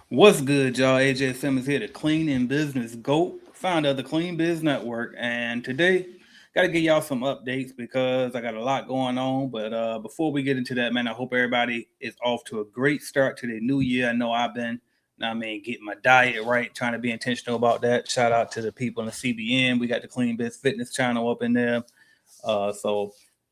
What's good, y'all? AJ Simmons here, the Clean in Business GOAT, founder of the Clean Biz Network. And today, got to give y'all some updates because I got a lot going on. But before we get into that, man, I hope everybody is off to a great start to the new year. I know I've been, getting my diet right, trying to be intentional about that. Shout out to the people in the CBN. We got the Clean Biz Fitness channel up in there. So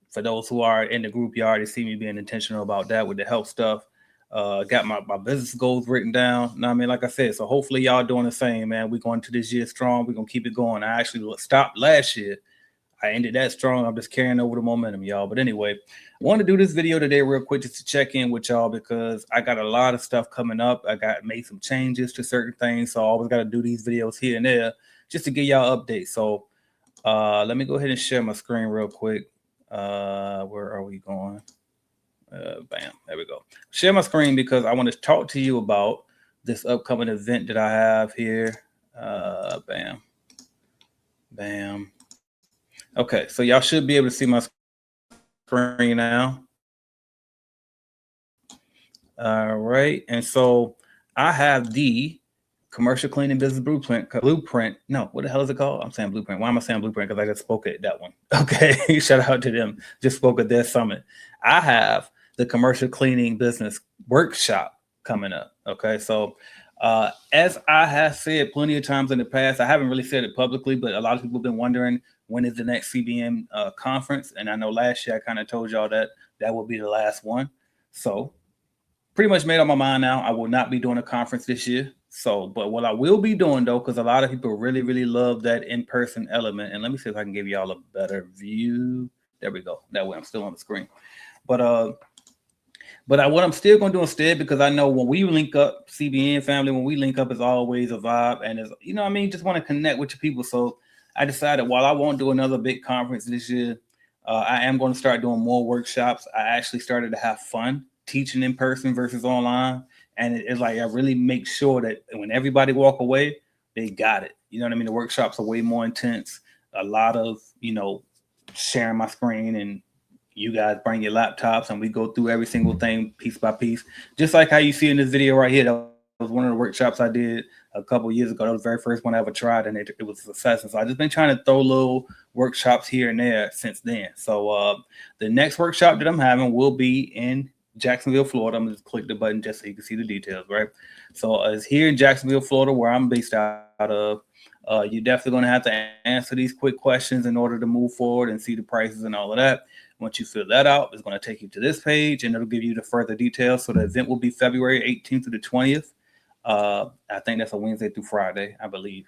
for those who are in the group, you already see me being intentional about that with the health stuff. Got my business goals written down. Like I said, so hopefully y'all doing the same, man. We going to this year strong. We're gonna keep it going. I actually stopped last year. I ended that strong. I'm just carrying over the momentum, y'all. But anyway, I want to do this video today real quick just to check in with y'all because I got a lot of stuff coming up. I got made some changes to certain things, so I always got to do these videos here and there just to give y'all updates. So let me go ahead and share my screen real quick. Where are we going? Bam, there we go. Share my screen because I want to talk to you about this upcoming event that I have here. Bam, bam. Okay, so y'all should be able to see my screen now. All right, and so I have the commercial cleaning business blueprint. Blueprint. No, what the hell is it called? I'm saying blueprint. Why am I saying blueprint? Because I just spoke at that one. Okay, shout out to them. Just spoke at their summit. I have the commercial cleaning business workshop coming up. Okay, so as I have said plenty of times in the past, I haven't really said it publicly, but a lot of people have been wondering when is the next CBN conference. And I know last year I kind of told y'all that that will be the last one. So pretty much made up my mind now. I will not be doing a conference this year. So, but what I will be doing though, because a lot of people really, really love that in-person element. And let me see if I can give y'all a better view. There we go. That way I'm still on the screen. But what I'm still gonna do instead, because I know when we link up, CBN family, when we link up, is always a vibe, and is just want to connect with your people. So I decided while I won't do another big conference this year, I am going to start doing more workshops. I actually started to have fun teaching in person versus online, and it's like I really make sure that when everybody walk away, they got it. You know what I mean? The workshops are way more intense. A lot of sharing my screen, and you guys bring your laptops and we go through every single thing piece by piece, just like how you see in this video right here. That was one of the workshops I did a couple years ago. That was the very first one I ever tried, and it was a success. And so I just been trying to throw little workshops here and there since then. So the next workshop that I'm having will be in Jacksonville, Florida. I'm gonna just click the button just so you can see the details, right? So it's here in Jacksonville, Florida, where I'm based out of. You're definitely going to have to answer these quick questions in order to move forward and see the prices and all of that. Once you fill that out, it's going to take you to this page and it'll give you the further details. So the event will be February 18th through the 20th. I think that's a Wednesday through Friday, I believe.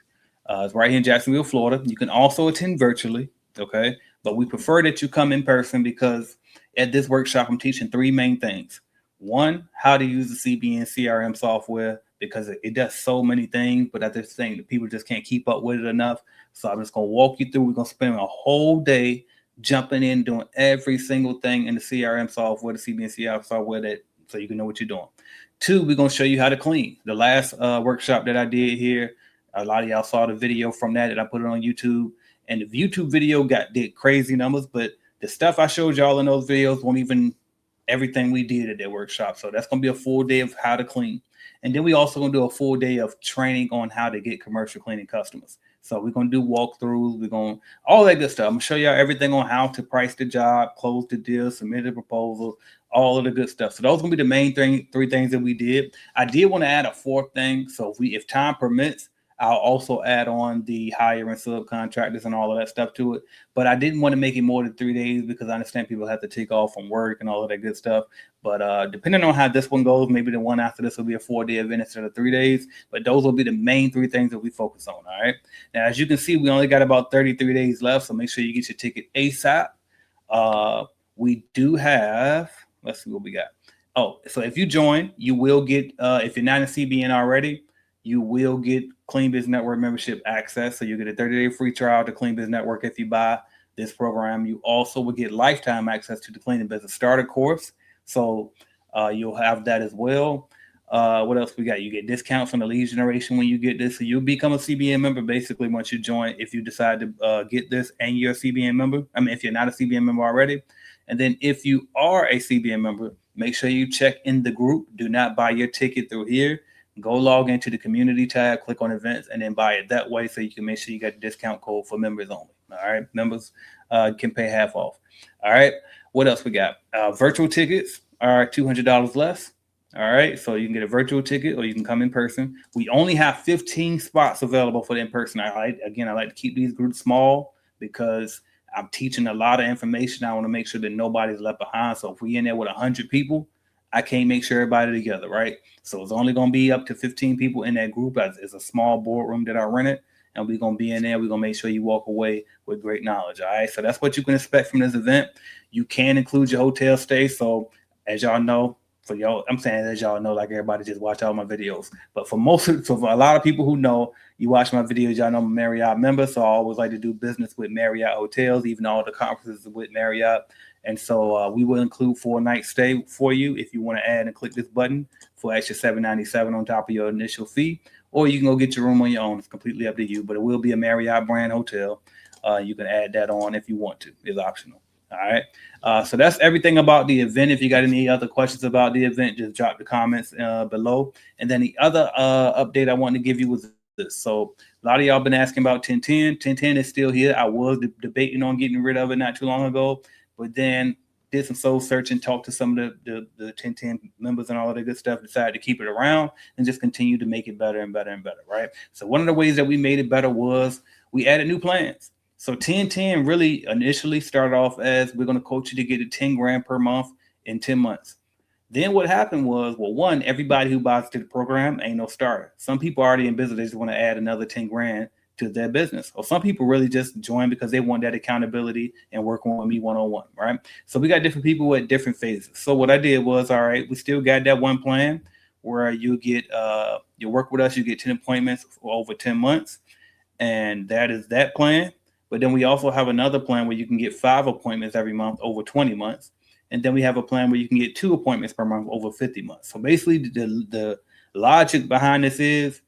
It's right here in Jacksonville, Florida. You can also attend virtually, okay? But we prefer that you come in person because at this workshop, I'm teaching three main things. One, how to use the CBN CRM software because it does so many things, but I just think that people just can't keep up with it enough. So I'm just going to walk you through. We're going to spend a whole day jumping in, doing every single thing in the CRM software, the CBN CRM software, that so you can know what you're doing. Two, we're going to show you how to clean. The last workshop that I did here, a lot of y'all saw the video from that I put it on YouTube. And the YouTube video did crazy numbers, but the stuff I showed y'all in those videos won't even everything we did at that workshop. So that's going to be a full day of how to clean. And then we also going to do a full day of training on how to get commercial cleaning customers. So we're going to do walkthroughs. We're going to all that good stuff. I'm going to show y'all everything on how to price the job, close the deal, submit a proposal, all of the good stuff. So those are going to be the main three things that we did. I did want to add a fourth thing. So if time permits, I'll also add on the hiring subcontractors and all of that stuff to it. But I didn't want to make it more than 3 days because I understand people have to take off from work and all of that good stuff. But depending on how this one goes, maybe the one after this will be a 4-day event instead of 3 days. But those will be the main three things that we focus on. All right. Now, as you can see, we only got about 33 days left. So make sure you get your ticket ASAP. We do have, let's see what we got. Oh, so if you join, you will get, if you're not in CBN already, you will get Clean Biz Network membership access. So you get a 30-day free trial to Clean Biz Network if you buy this program. You also will get lifetime access to the Cleaning Business Starter course. So you'll have that as well. What else we got? You get discounts on the lead generation when you get this. So you'll become a CBN member basically once you join, if you decide to get this and you're a CBN member. I mean, if you're not a CBN member already. And then if you are a CBN member, make sure you check in the group. Do not buy your ticket through here. go log into the community tab, click on events, and then buy it that way so you can make sure you got the discount code for members only. All right, members can pay half off. All right, what else we got? Virtual tickets are $200 less. All right, so you can get a virtual ticket or you can come in person. We only have 15 spots available for the in person. I like to keep these groups small because I'm teaching a lot of information. I want to make sure that nobody's left behind. So if we in there with 100 people, I can't make sure everybody together, right? So it's only going to be up to 15 people in that group. It's a small boardroom that I rented, and we're going to be in there. We're going to make sure you walk away with great knowledge, all right? So that's what you can expect from this event. You can include your hotel stay. So as y'all know, for y'all, I'm saying as y'all know, like everybody just watch all my videos. But for a lot of people who know, you watch my videos, y'all know I'm a Marriott member. So I always like to do business with Marriott hotels, even all the conferences with Marriott. And so we will include 4-night stay for you if you want to add and click this button for extra $797 on top of your initial fee. Or you can go get your room on your own. It's completely up to you. But it will be a Marriott brand hotel. You can add that on if you want to. It's optional. All right. So that's everything about the event. If you got any other questions about the event, just drop the comments below. And then the other update I wanted to give you was this. So a lot of y'all been asking about 1010. 1010 is still here. I was debating on getting rid of it not too long ago, but then did some soul searching, talked to some of the 1010 members and all of the good stuff, decided to keep it around and just continue to make it better and better and better, right? So one of the ways that we made it better was we added new plans. So 1010 really initially started off as we're going to coach you to get to 10 grand per month in 10 months. Then what happened was, well, one, everybody who buys to the program ain't no starter. Some people already in business, they just want to add another 10 grand to their business. Or some people really just join because they want that accountability and working with me one-on-one, right? So we got different people at different phases. So what I did was, all right, we still got that one plan where you get, you work with us, you get 10 appointments for over 10 months. And that is that plan. But then we also have another plan where you can get 5 appointments every month over 20 months. And then we have a plan where you can get 2 appointments per month over 50 months. So basically the logic behind this is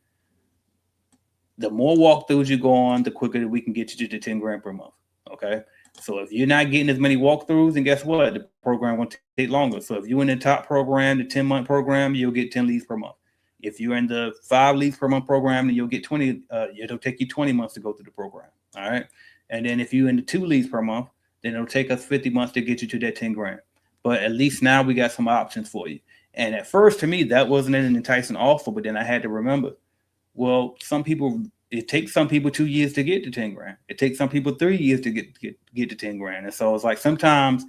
the more walkthroughs you go on, the quicker that we can get you to the 10 grand per month. Okay. So if you're not getting as many walkthroughs, then guess what? The program will take longer. So if you're in the top program, the 10-month program, you'll get 10 leads per month. If you're in the 5 leads per month program, then you'll get 20. It'll take you 20 months to go through the program. All right. And then if you're in the 2 leads per month, then it'll take us 50 months to get you to that 10 grand. But at least now we got some options for you. And at first, to me, that wasn't an enticing offer. But then I had to remember, well, it takes some people 2 years to get to 10 grand. It takes some people 3 years to get to 10 grand. And so it's like sometimes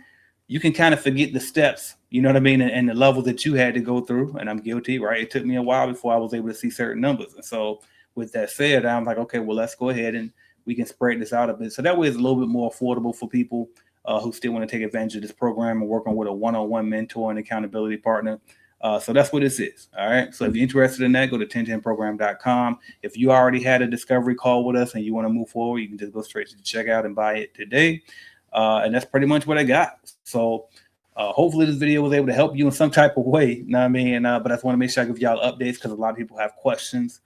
you can kind of forget the steps, you know what I mean, and the levels that you had to go through. And I'm guilty, right? It took me a while before I was able to see certain numbers. And so with that said, I'm like, okay, well, let's go ahead and we can spread this out a bit. So that way it's a little bit more affordable for people who still want to take advantage of this program and working with a one-on-one mentor and accountability partner. So that's what this is. All right. So if you're interested in that, go to 1010program.com. If you already had a discovery call with us and you want to move forward, you can just go straight to the checkout and buy it today. And that's pretty much what I got. So hopefully this video was able to help you in some type of way. You know what I mean? But I just want to make sure I give y'all updates because a lot of people have questions.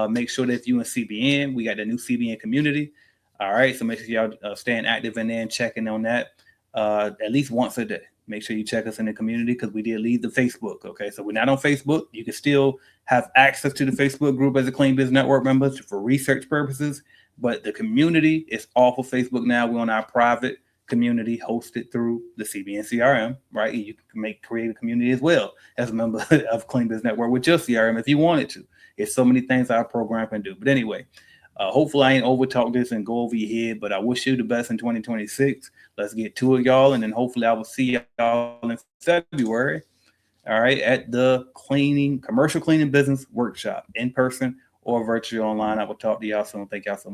Make sure that if you in CBN, we got the new CBN community. All right. So make sure y'all staying active in there and checking on that at least once a day. Make sure you check us in the community because we did leave the Facebook. Okay. So we're not on Facebook. You can still have access to the Facebook group as a Clean Biz Network member for research purposes. But the community is off of Facebook now. We're on our private community hosted through the CBN CRM, right? You can create a community as well as a member of Clean Biz Network with your CRM if you wanted to. It's so many things our program can do. But anyway, hopefully I ain't overtalk this and go over your head, but I wish you the best in 2026. Let's get to it, y'all. And then hopefully I will see y'all in February. All right. At the commercial cleaning business workshop in person or virtually online. I will talk to y'all soon. Thank y'all so much.